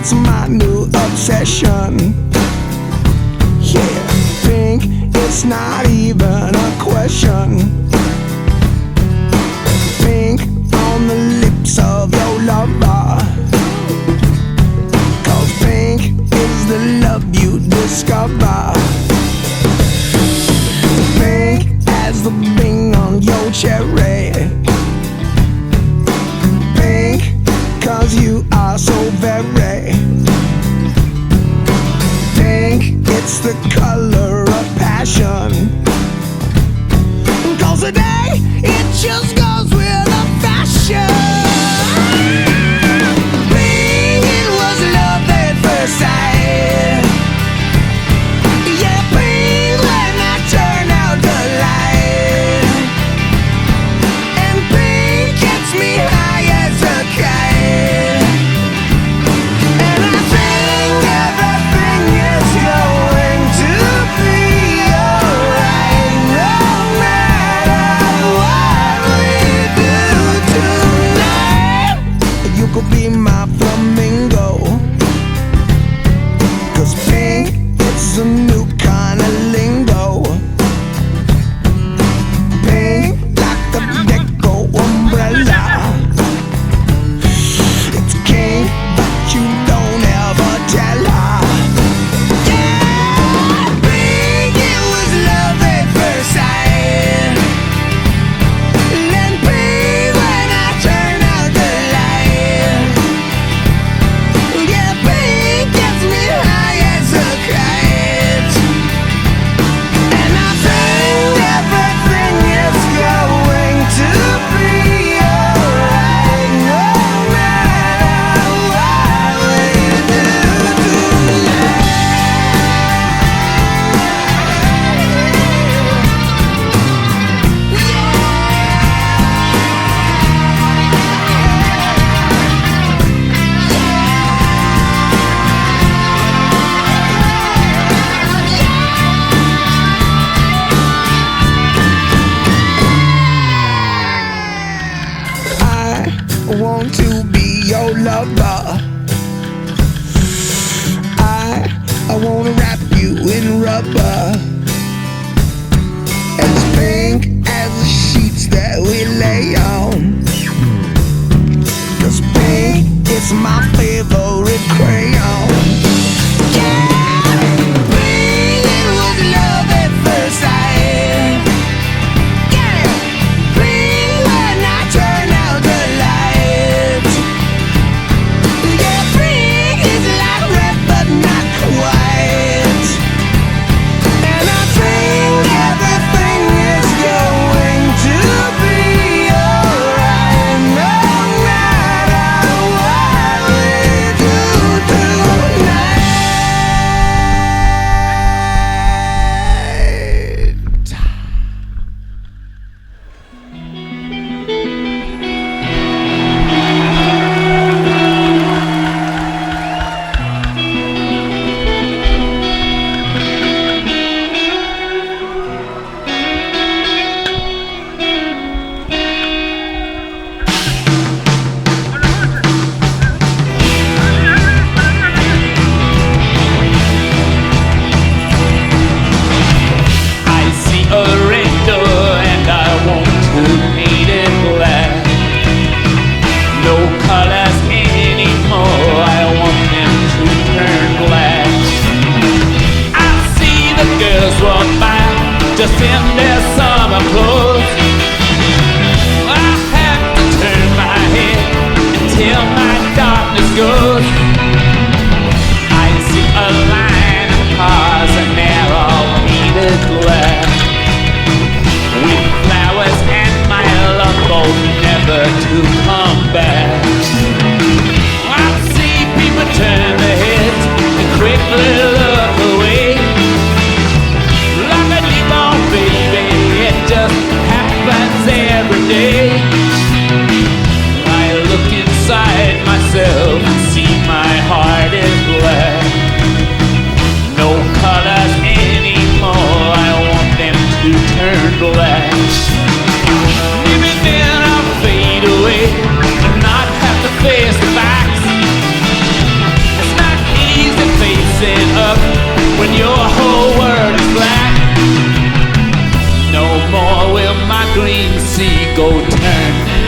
it's my new obsession. Yeah, pink, it's not even a question. Pink on the lips of your lover, 'cause pink is the love you discover. Pink as the bing on your cherry. Pink, 'cause you are so very pink. It's the color of passion, 'cause today it just goes with the fashion. Pink, it was love at first sight. Yeah, pink when I turn out the light. And pink gets me high as a kite. And I think everything is going to be alright, no matter what we do tonight. You could be my flamingo, 'cause pink, it's a new kind of lingo. Pink like the deco umbrella. It's king, but you don't ever tell her. Yeah, pink, it was love at first sight. Then pink when I turn out the light. Yeah, pink gets me high as a kite. And I think everything is going to be alright, no matter what we do tonight. I want to be your lover. I wanna wrap you in rubber, as pink as the sheets that we lay on. 'Cause pink is my favorite crayon. Yeah, pink, it was love at first sight. Yeah, pink when I turn out the light. Yeah, pink is like red but not quite. And I think everything is going to be alright, no matter what we do tonight.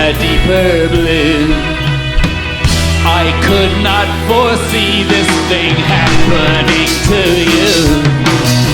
a deeper blue. I could not foresee this thing happening to you.